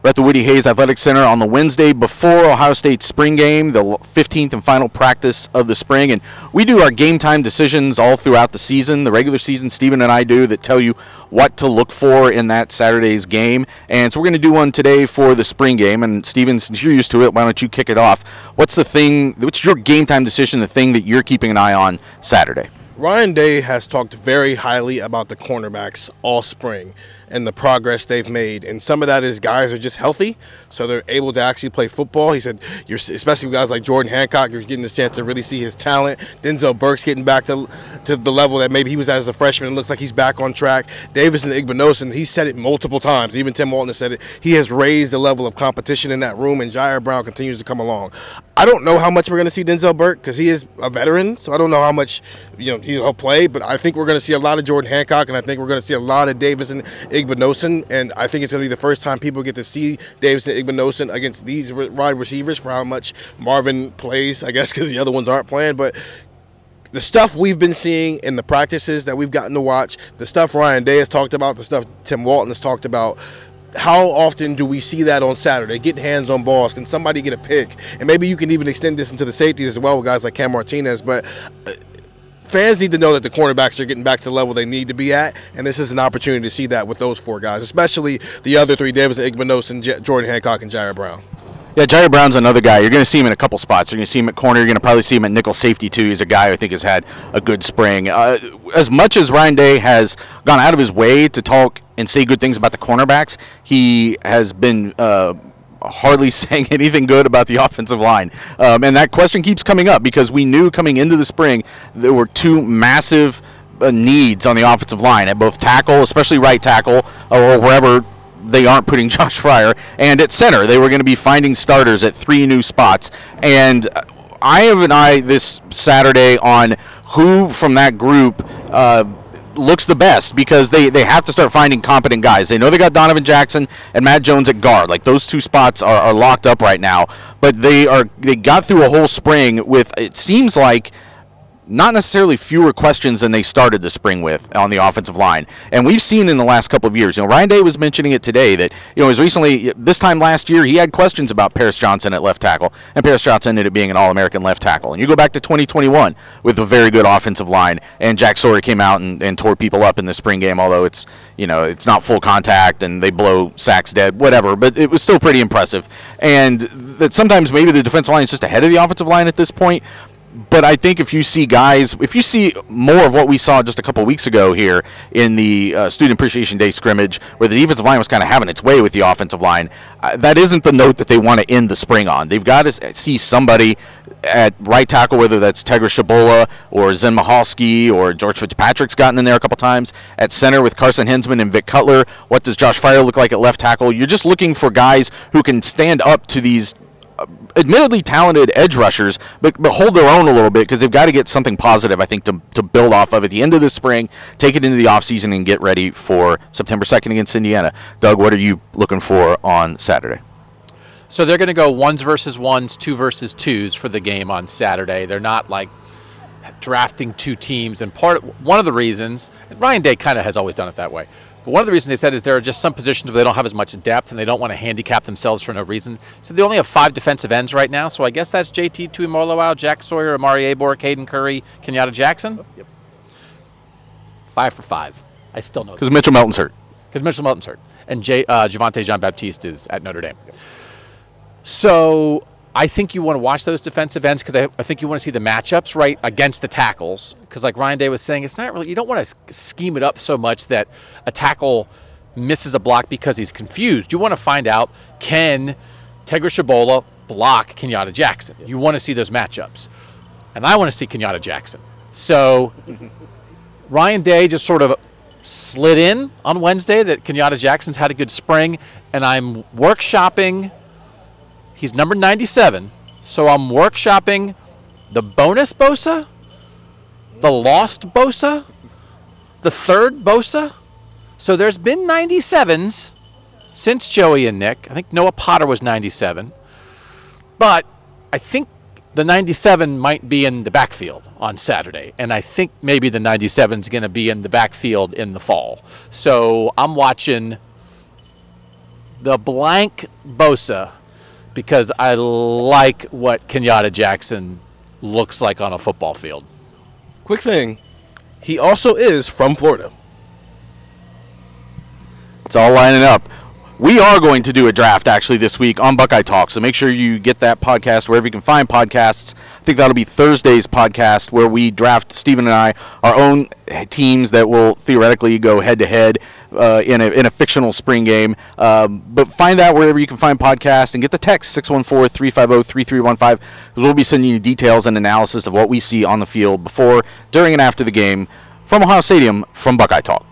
We're at the Woody Hayes Athletic Center on the Wednesday before Ohio State's spring game, the 15th and final practice of the spring. And we do our game time decisions all throughout the season, the regular season, Steven and I do, that tell you what to look for in that Saturday's game. And so we're going to do one today for the spring game. And Steven, since you're used to it, why don't you kick it off? What's your game time decision, the thing that you're keeping an eye on Saturday? Ryan Day has talked very highly about the cornerbacks all spring and the progress they've made. And some of that is guys are just healthy, so they're able to actually play football. He said, especially with guys like Jordan Hancock, you're getting this chance to really see his talent. Denzel Burke's getting back to the level that maybe he was at as a freshman. It looks like he's back on track. Davis and Igbinosun, he said it multiple times. Even Tim Walton said it. He has raised the level of competition in that room, and Jair Brown continues to come along. I don't know how much we're going to see Denzel Burke because he is a veteran, so I don't know how much he'll play, but I think we're going to see a lot of Jordan Hancock, and I think we're going to see a lot of Davis and Igbinosun, and I think it's going to be the first time people get to see Davis and Igbinosun against these wide receivers for how much Marvin plays, I guess, because the other ones aren't playing. But the stuff we've been seeing in the practices that we've gotten to watch, the stuff Ryan Day has talked about, the stuff Tim Walton has talked about, how often do we see that on Saturday? Getting hands on balls. Can somebody get a pick? And maybe you can even extend this into the safeties as well with guys like Cam Martinez. But fans need to know that the cornerbacks are getting back to the level they need to be at, and this is an opportunity to see that with those four guys, especially the other three, Davis and Igbinosun, Jordan Hancock, and Jair Brown. Yeah, Jair Brown's another guy. You're going to see him in a couple spots. You're going to see him at corner. You're going to probably see him at nickel safety, too. He's a guy who I think has had a good spring. As much as Ryan Day has gone out of his way to talk and say good things about the cornerbacks, he has been hardly saying anything good about the offensive line. And that question keeps coming up because we knew coming into the spring there were two massive needs on the offensive line at both tackle, especially right tackle, or wherever they aren't putting Josh Fryer, and at center. They were going to be finding starters at 3 new spots. And I have an eye this Saturday on who from that group looks the best, because they have to start finding competent guys. They know they got Donovan Jackson and Matt Jones at guard. Like, those two spots are locked up right now. But they got through a whole spring with, it seems like, not necessarily fewer questions than they started the spring with on the offensive line. And we've seen in the last couple of years, Ryan Day was mentioning it today, that, as recently, this time last year, he had questions about Paris Johnson at left tackle, and Paris Johnson ended up being an All-American left tackle. And you go back to 2021 with a very good offensive line, and Jack Sawyer came out and tore people up in the spring game, although it's not full contact and they blow sacks dead, whatever, but it was still pretty impressive. And that sometimes maybe the defensive line is just ahead of the offensive line at this point. But I think if you see more of what we saw just a couple of weeks ago here in the Student Appreciation Day scrimmage, where the defensive line was kind of having its way with the offensive line, that isn't the note that they want to end the spring on. They've got to see somebody at right tackle, whether that's Tegra Shabola or Zen Mahalski or George Fitzpatrick's gotten in there a couple times. At center with Carson Hensman and Vic Cutler. What does Josh Fryer look like at left tackle? You're just looking for guys who can stand up to these admittedly talented edge rushers, but hold their own a little bit, because they've got to get something positive, I think, to build off of at the end of the spring, take it into the offseason, and get ready for September 2nd against Indiana. Doug, what are you looking for on Saturday? So they're going to go 1s versus 1s, 2 versus 2s for the game on Saturday. They're not like drafting two teams, and one of the reasons, Ryan Day kind of has always done it that way, but one of the reasons they said is there are just some positions where they don't have as much depth and they don't want to handicap themselves for no reason. So they only have 5 defensive ends right now, so I guess that's JT Tuimoloau, Jack Sawyer, Amari Abor, Caden Curry, Kenyatta Jackson. Yep. 5 for 5. I still know. Because Mitchell Melton's hurt. And Javonte Jean-Baptiste is at Notre Dame. Yep. So I think you want to watch those defensive ends, because I think you want to see the matchups right against the tackles, because like Ryan Day was saying, it's not really, you don't want to scheme it up so much that a tackle misses a block because he's confused. You want to find out, can Tegra Shabola block Kenyatta Jackson? You want to see those matchups. And I want to see Kenyatta Jackson. So Ryan Day just sort of slid in on Wednesday that Kenyatta Jackson's had a good spring, and I'm workshopping. He's number 97, so I'm workshopping the bonus Bosa, the lost Bosa, the third Bosa. So there's been 97s since Joey and Nick. I think Noah Potter was 97. But I think the 97 might be in the backfield on Saturday, and I think maybe the 97 is going to be in the backfield in the fall. So I'm watching the blank Bosa, because I like what Kenyatta Jackson looks like on a football field. Quick thing, he also is from Florida. It's all lining up. We are going to do a draft actually this week on Buckeye Talk, so make sure you get that podcast wherever you can find podcasts. I think that'll be Thursday's podcast where we draft, Stephen and I, our own teams that will theoretically go head-to-head in a fictional spring game. But find that wherever you can find podcasts and get the text 614-350-3315. We'll be sending you details and analysis of what we see on the field before, during, and after the game from Ohio Stadium from Buckeye Talk.